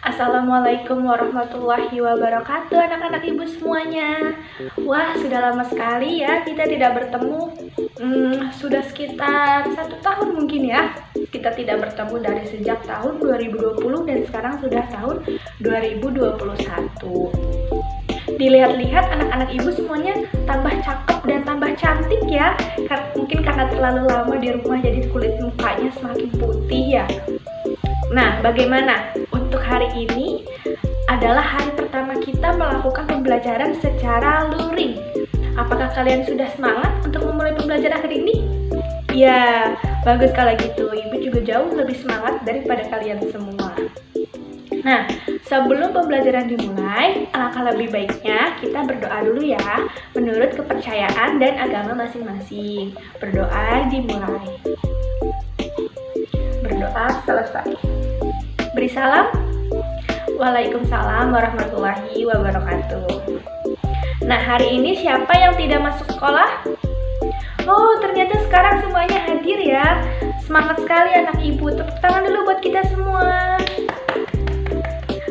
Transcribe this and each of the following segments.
Assalamualaikum warahmatullahi wabarakatuh, anak-anak ibu semuanya. Wah, sudah lama sekali ya kita tidak bertemu. Sudah sekitar 1 tahun mungkin ya kita tidak bertemu, dari sejak tahun 2020 dan sekarang sudah tahun 2021. Dilihat-lihat anak-anak ibu semuanya tambah cakep dan tambah cantik ya. Mungkin karena terlalu lama di rumah jadi kulit mukanya semakin putih ya. Nah, bagaimana? Untuk hari ini adalah hari pertama kita melakukan pembelajaran secara luring. Apakah kalian sudah semangat untuk memulai pembelajaran hari ini? Ya, bagus kalau gitu. Ibu juga jauh lebih semangat daripada kalian semua. Nah, sebelum pembelajaran dimulai, alangkah lebih baiknya kita berdoa dulu ya, menurut kepercayaan dan agama masing-masing. Berdoa dimulai. Berdoa selesai. Beri salam. Waalaikumsalam warahmatullahi wabarakatuh. Nah, hari ini siapa yang tidak masuk sekolah? Oh, ternyata sekarang semuanya hadir ya. Semangat sekali anak ibu. Tepuk tangan dulu buat kita semua.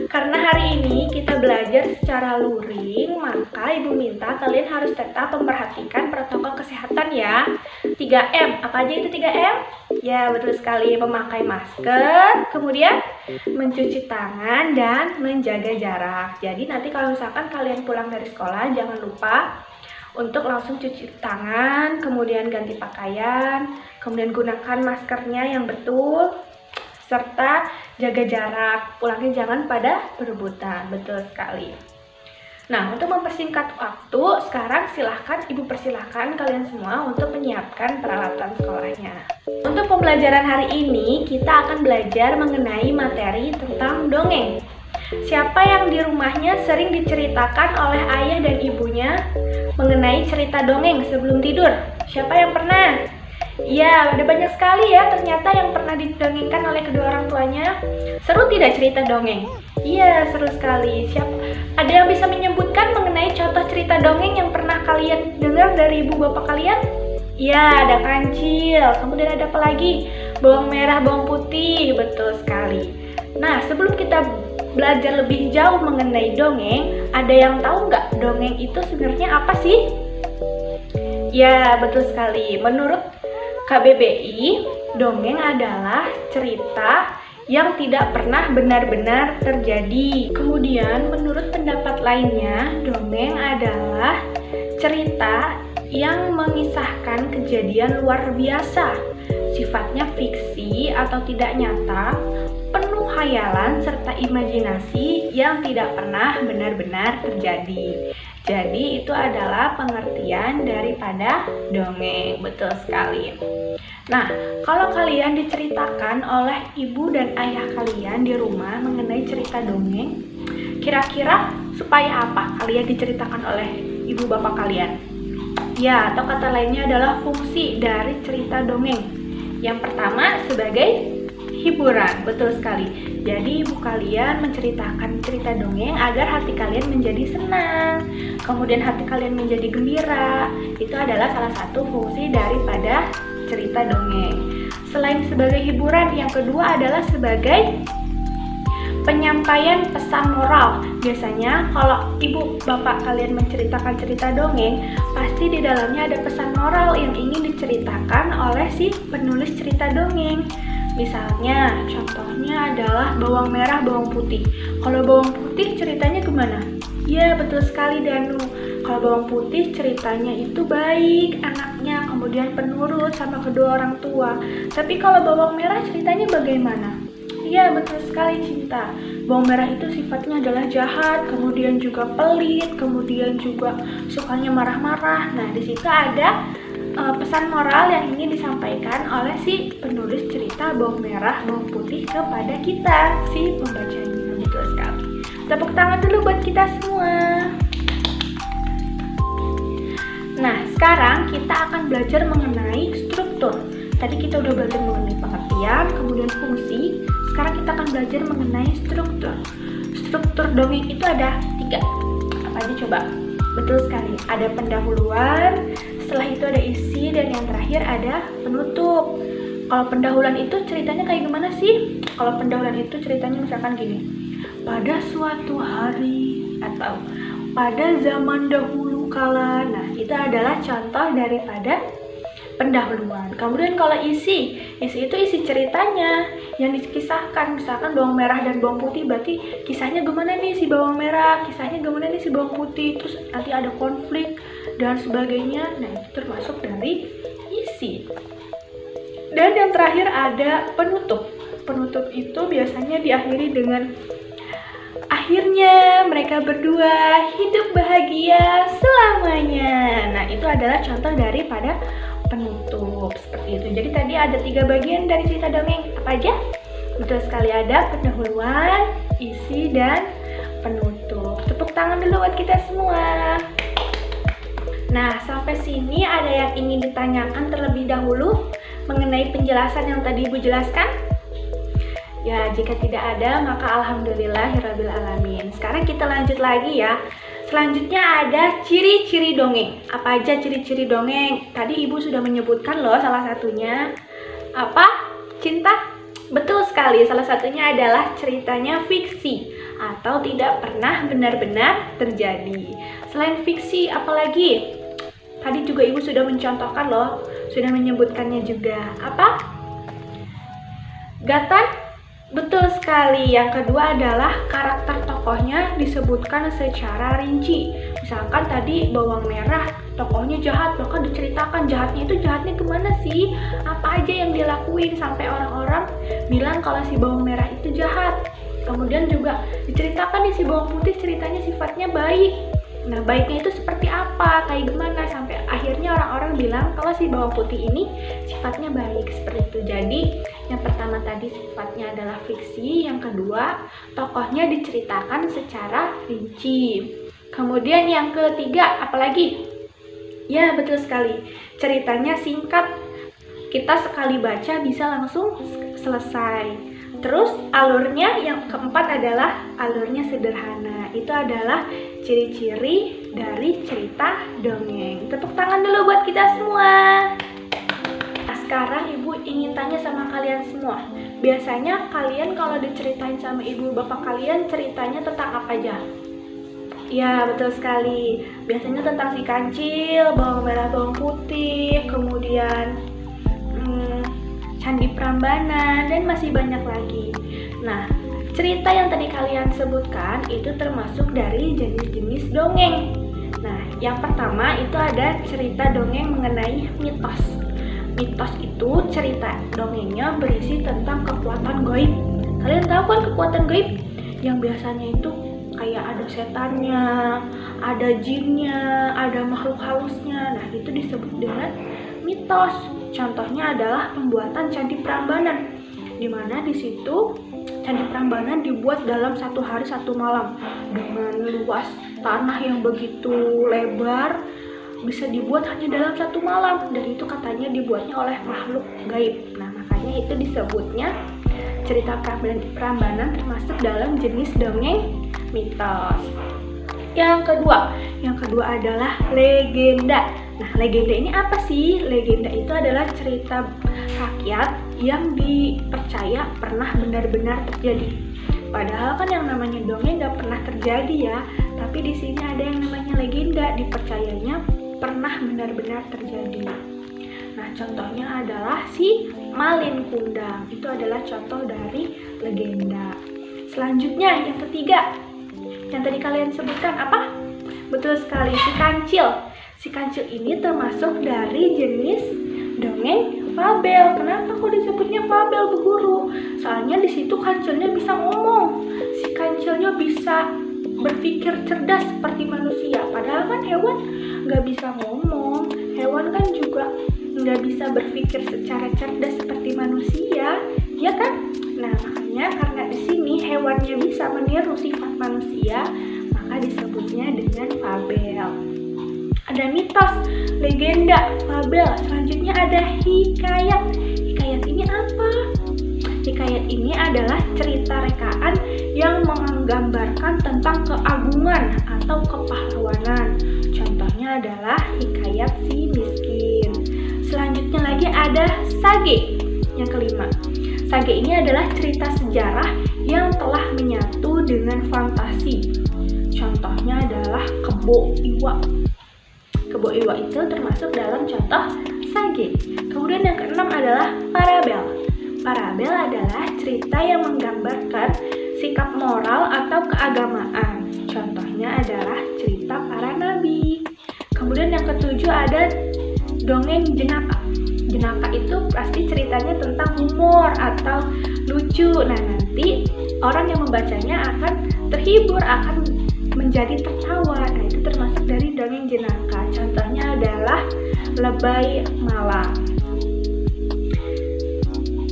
Karena hari ini kita belajar secara luring, maka ibu minta kalian harus tetap memperhatikan protokol kesehatan ya. 3M, apa aja itu 3M? Ya, betul sekali, memakai masker, kemudian mencuci tangan dan menjaga jarak. Jadi nanti kalau misalkan kalian pulang dari sekolah, jangan lupa untuk langsung cuci tangan, kemudian ganti pakaian, kemudian gunakan maskernya yang betul, serta jaga jarak. Pulangnya jangan pada berebutan. Betul sekali. Nah, untuk mempersingkat waktu, sekarang ibu persilahkan kalian semua untuk menyiapkan peralatan sekolahnya. Untuk pembelajaran hari ini, kita akan belajar mengenai materi tentang dongeng. Siapa yang di rumahnya sering diceritakan oleh ayah dan ibunya mengenai cerita dongeng sebelum tidur? Siapa yang pernah? Ya, ada banyak sekali ya ternyata yang pernah didongengkan oleh kedua orang tuanya. Seru tidak cerita dongeng? Iya, seru sekali. Ada yang bisa menyebutkan mengenai contoh cerita dongeng yang pernah kalian dengar dari ibu bapak kalian? Ya, ada kancil. Kemudian ada apa lagi? Bawang merah, bawang putih. Betul sekali. Nah, sebelum kita belajar lebih jauh mengenai dongeng, ada yang tahu nggak dongeng itu sebenarnya apa sih? Ya, betul sekali. Menurut KBBI, dongeng adalah cerita yang tidak pernah benar-benar terjadi. Kemudian, menurut pendapat lainnya, dongeng adalah cerita yang mengisahkan kejadian luar biasa, sifatnya fiksi atau tidak nyata, penuh khayalan serta imajinasi yang tidak pernah benar-benar terjadi. Jadi itu adalah pengertian daripada dongeng. Betul sekali. Nah, kalau kalian diceritakan oleh ibu dan ayah kalian di rumah mengenai cerita dongeng, kira-kira supaya apa kalian diceritakan oleh ibu bapak kalian? Ya, atau kata lainnya adalah fungsi dari cerita dongeng. Yang pertama, sebagai hiburan. Betul sekali. Jadi ibu kalian menceritakan cerita dongeng agar hati kalian menjadi senang, kemudian hati kalian menjadi gembira. Itu adalah salah satu fungsi daripada cerita dongeng. Selain sebagai hiburan, yang kedua adalah sebagai penyampaian pesan moral. Biasanya kalau ibu bapak kalian menceritakan cerita dongeng, pasti di dalamnya ada pesan moral yang ingin diceritakan oleh si penulis cerita dongeng. Misalnya, contohnya adalah bawang merah, bawang putih. Kalau bawang putih ceritanya gimana? Ya, betul sekali Danu. Kalau bawang putih ceritanya itu baik anaknya, kemudian penurut sama kedua orang tua. Tapi kalau bawang merah ceritanya bagaimana? Iya, betul sekali Cinta. Bawang merah itu sifatnya adalah jahat, kemudian juga pelit, kemudian juga sukanya marah-marah. Nah, di situ ada pesan moral yang ingin disampaikan oleh si penulis cerita bawang merah, bawang putih kepada kita, si pembacanya. Betul sekali. Tepuk tangan dulu buat kita semua. Nah, sekarang kita akan belajar mengenai struktur. Tadi kita udah belajar mengenai pengertian, kemudian fungsi. Sekarang kita akan belajar mengenai struktur. Struktur dongeng itu ada 3. Apa aja coba? Betul sekali. Ada pendahuluan, setelah itu ada isi, dan yang terakhir ada penutup. Kalau pendahuluan itu ceritanya kayak gimana sih? Kalau pendahuluan itu ceritanya misalkan gini, pada suatu hari atau pada zaman dahulu kala. Nah, itu adalah contoh daripada pendahuluan. Kemudian kalau isi itu isi ceritanya yang dikisahkan. Misalkan bawang merah dan bawang putih, berarti kisahnya gimana nih si bawang merah, kisahnya gimana nih si bawang putih, terus nanti ada konflik dan sebagainya. Nah, itu termasuk dari isi. Dan yang terakhir ada penutup. Penutup itu biasanya diakhiri dengan akhirnya mereka berdua hidup bahagia selamanya. Nah, itu adalah contoh daripada penutup seperti itu. Jadi tadi ada 3 bagian dari cerita dongeng. Apa aja? Betul sekali, ada pendahuluan, isi, dan penutup. Tepuk tangan dulu buat kita semua. Nah, sampai sini ada yang ingin ditanyakan terlebih dahulu mengenai penjelasan yang tadi Ibu jelaskan? Ya, jika tidak ada, maka alhamdulillahirabbil alamin. Sekarang kita lanjut lagi ya. Selanjutnya ada ciri-ciri dongeng. Apa aja ciri-ciri dongeng? Tadi Ibu sudah menyebutkan loh salah satunya. Apa? Cinta? Betul sekali, salah satunya adalah ceritanya fiksi atau tidak pernah benar-benar terjadi. Selain fiksi, apalagi? Tadi juga Ibu sudah mencontohkan loh, sudah menyebutkannya juga. Apa? Gatal? Betul sekali. Yang kedua adalah karakter tokohnya disebutkan secara rinci. Misalkan tadi bawang merah, tokohnya jahat, maka diceritakan jahatnya itu jahatnya kemana sih? Apa aja yang dia lakuin sampai orang-orang bilang kalau si bawang merah itu jahat. Kemudian juga diceritakan nih si bawang putih ceritanya sifatnya baik. Nah, baiknya itu seperti apa, kayak gimana, sampai akhirnya orang-orang bilang kalau si bawang putih ini sifatnya baik, seperti itu. Jadi, yang pertama tadi sifatnya adalah fiksi, yang kedua tokohnya diceritakan secara rinci. Kemudian yang ketiga, apalagi? Ya, betul sekali, ceritanya singkat, kita sekali baca bisa langsung selesai. Terus alurnya yang keempat adalah alurnya sederhana. Itu adalah ciri-ciri dari cerita dongeng. Tepuk tangan dulu buat kita semua. Nah, sekarang Ibu ingin tanya sama kalian semua. Biasanya kalian kalau diceritain sama ibu bapak kalian ceritanya tentang apa aja? Ya, betul sekali. Biasanya tentang si kancil, bawang merah, bawang putih, kemudian Candi Prambanan, dan masih banyak lagi. Nah, cerita yang tadi kalian sebutkan itu termasuk dari jenis-jenis dongeng. Nah, yang pertama itu ada cerita dongeng mengenai mitos. Mitos itu cerita dongengnya berisi tentang kekuatan gaib. Kalian tahu kan kekuatan gaib? Yang biasanya itu kayak ada setannya, ada jinnya, ada makhluk halusnya. Nah, itu disebut dengan mitos. Contohnya adalah pembuatan Candi Prambanan, di mana di situ Candi Prambanan dibuat dalam 1 hari 1 malam dengan luas tanah yang begitu lebar, bisa dibuat hanya dalam 1 malam, dan itu katanya dibuatnya oleh makhluk gaib. Nah, makanya itu disebutnya cerita Prambanan termasuk dalam jenis dongeng mitos. Yang kedua adalah legenda. Nah, legenda ini apa sih? Legenda itu adalah cerita rakyat yang dipercaya pernah benar-benar terjadi. Padahal kan yang namanya dongeng nggak pernah terjadi ya. Tapi di sini ada yang namanya legenda, dipercayanya pernah benar-benar terjadi. Nah, contohnya adalah si Malin Kundang. Itu adalah contoh dari legenda. Selanjutnya yang ketiga, yang tadi kalian sebutkan apa? Betul sekali, si kancil. Si kancil ini termasuk dari jenis dongeng fabel. Kenapa kok disebutnya fabel, Bu Guru? Soalnya di situ kancilnya bisa ngomong. Si kancilnya bisa berpikir cerdas seperti manusia. Padahal kan hewan nggak bisa ngomong. Hewan kan juga nggak bisa berpikir secara cerdas seperti manusia, ya kan? Nah, makanya karena di sini hewannya bisa meniru sifat manusia, maka disebutnya dengan fabel. Ada mitos, legenda, fabel. Selanjutnya ada hikayat. Hikayat ini apa? Hikayat ini adalah cerita rekaan yang menggambarkan tentang keagungan atau kepahlawanan. Contohnya adalah Hikayat Si Miskin. Selanjutnya lagi ada Sage. Yang kelima, Sage ini adalah cerita sejarah yang telah menyatu dengan fantasi. Contohnya adalah Kebo Iwa. Kebo Iwa itu termasuk dalam contoh Sage. Kemudian yang keenam adalah Parabel. Parabel adalah cerita yang menggambarkan sikap moral atau keagamaan. Contohnya adalah cerita para nabi. Kemudian yang ketujuh ada dongeng jenaka. Jenaka itu pasti ceritanya tentang humor atau lucu. Nah, nanti orang yang membacanya akan terhibur, akan menjadi tertawa. Nah, itu termasuk dari dongeng jenaka. Contohnya adalah Lebay Malam.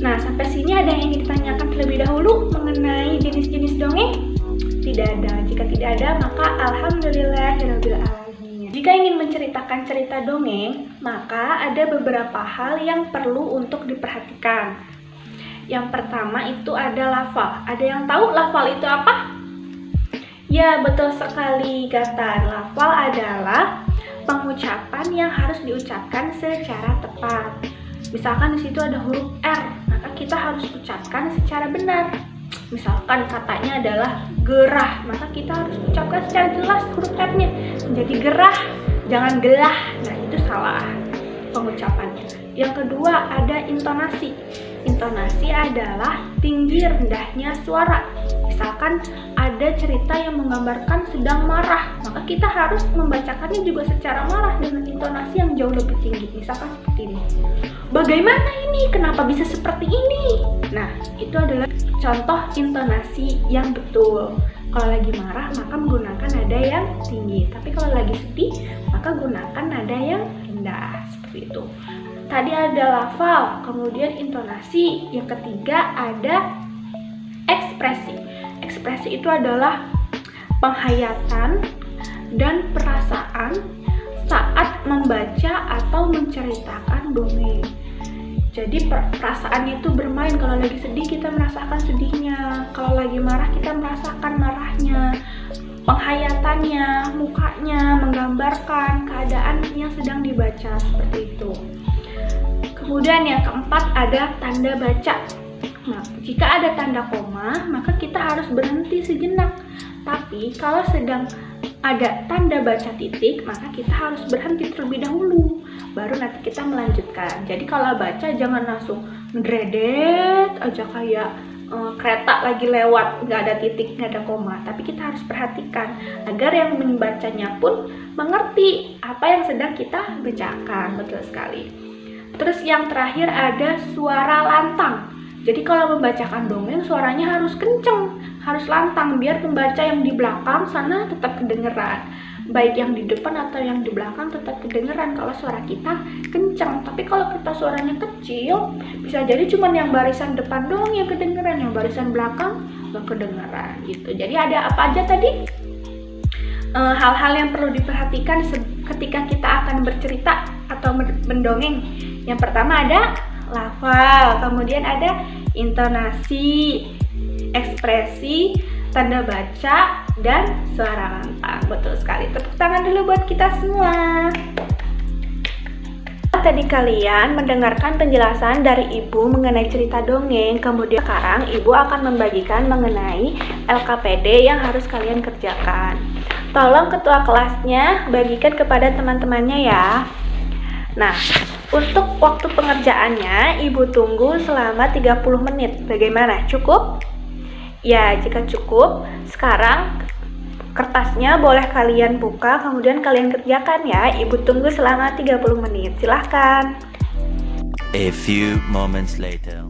Nah, sampai sini ada yang ingin ditanyakan terlebih dahulu mengenai jenis-jenis dongeng? Tidak ada. Jika tidak ada, maka alhamdulillahirabbil alamin. Jika ingin menceritakan cerita dongeng, maka ada beberapa hal yang perlu untuk diperhatikan. Yang pertama itu ada lafal. Ada yang tahu lafal itu apa? Ya, betul sekali, Gatan. Lafal adalah pengucapan yang harus diucapkan secara tepat. Misalkan di situ ada huruf R, maka kita harus ucapkan secara benar. Misalkan katanya adalah gerah, maka kita harus ucapkan secara jelas huruf R-nya menjadi gerah, jangan gelah. Nah, itu salah pengucapannya. Yang kedua ada intonasi. Intonasi adalah tinggi rendahnya suara. Misalkan ada cerita yang menggambarkan sedang marah, maka kita harus membacakannya juga secara marah dengan intonasi yang jauh lebih tinggi. Misalkan seperti ini. Bagaimana ini? Kenapa bisa seperti ini? Nah, itu adalah contoh intonasi yang betul. Kalau lagi marah, maka menggunakan nada yang tinggi. Tapi kalau lagi sedih, maka gunakan nada yang rendah. Seperti itu. Tadi ada lafal, kemudian intonasi. Yang ketiga ada ekspresi. Ekspresi itu adalah penghayatan dan perasaan saat membaca atau menceritakan dongeng. Jadi perasaannya itu bermain. Kalau lagi sedih kita merasakan sedihnya, kalau lagi marah kita merasakan marahnya. Penghayatannya, mukanya menggambarkan keadaan yang sedang dibaca, seperti itu. Kemudian yang keempat ada tanda baca. Nah, jika ada tanda koma, maka kita harus berhenti sejenak. Tapi kalau sedang ada tanda baca titik, maka kita harus berhenti terlebih dahulu, baru nanti kita melanjutkan. Jadi kalau baca jangan langsung ngedredet aja kayak kereta lagi lewat, nggak ada titik, nggak ada koma. Tapi kita harus perhatikan agar yang membacanya pun mengerti apa yang sedang kita bacakan. Betul sekali. Terus yang terakhir ada suara lantang. Jadi kalau membacakan dongeng suaranya harus kenceng, harus lantang biar pembaca yang di belakang sana tetap kedengeran. Baik yang di depan atau yang di belakang tetap kedengeran kalau suara kita kenceng. Tapi kalau kita suaranya kecil, bisa jadi cuma yang barisan depan doang yang kedengeran, yang barisan belakang nggak kedengeran gitu. Jadi ada apa aja tadi? Hal-hal yang perlu diperhatikan ketika kita akan bercerita atau mendongeng. Yang pertama ada lafal, kemudian ada intonasi, ekspresi, tanda baca, dan suara lantang. Betul sekali. Tepuk tangan dulu buat kita semua. Tadi kalian mendengarkan penjelasan dari Ibu mengenai cerita dongeng. Kemudian sekarang Ibu akan membagikan mengenai LKPD yang harus kalian kerjakan. Tolong ketua kelasnya bagikan kepada teman-temannya ya. Nah, untuk waktu pengerjaannya Ibu tunggu selama 30 menit. Bagaimana? Cukup? Ya, jika cukup, sekarang kertasnya boleh kalian buka, kemudian kalian kerjakan ya. Ibu tunggu selama 30 menit. Silahkan. A few moments later.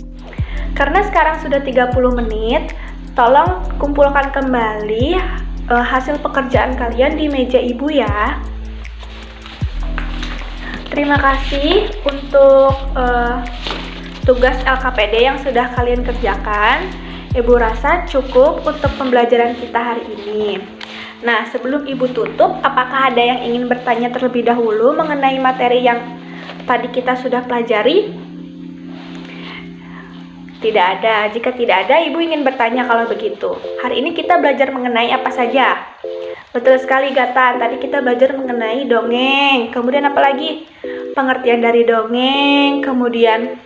Karena sekarang sudah 30 menit, tolong kumpulkan kembali hasil pekerjaan kalian di meja Ibu ya. Terima kasih untuk tugas LKPD yang sudah kalian kerjakan. Ibu rasa cukup untuk pembelajaran kita hari ini. Nah, sebelum Ibu tutup, apakah ada yang ingin bertanya terlebih dahulu mengenai materi yang tadi kita sudah pelajari? Tidak ada. Jika tidak ada, Ibu ingin bertanya kalau begitu. Hari ini kita belajar mengenai apa saja? Betul sekali Gata, tadi kita belajar mengenai dongeng. Kemudian apa lagi? Pengertian dari dongeng, kemudian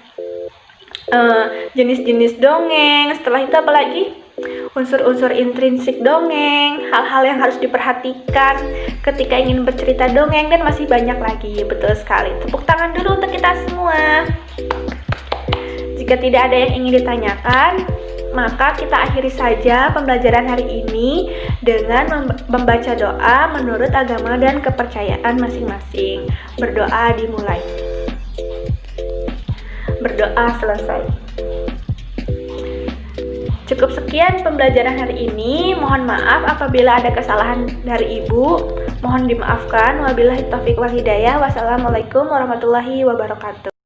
jenis-jenis dongeng. Setelah itu apa lagi? Unsur-unsur intrinsik dongeng, hal-hal yang harus diperhatikan ketika ingin bercerita dongeng, dan masih banyak lagi. Betul sekali. Tepuk tangan dulu untuk kita semua. Jika tidak ada yang ingin ditanyakan, maka kita akhiri saja pembelajaran hari ini dengan membaca doa menurut agama dan kepercayaan masing-masing. Berdoa dimulai. Berdoa selesai. Cukup sekian pembelajaran hari ini. Mohon maaf apabila ada kesalahan dari Ibu. Mohon dimaafkan. Wabillahi taufiq wal hidayah. Wassalamualaikum warahmatullahi wabarakatuh.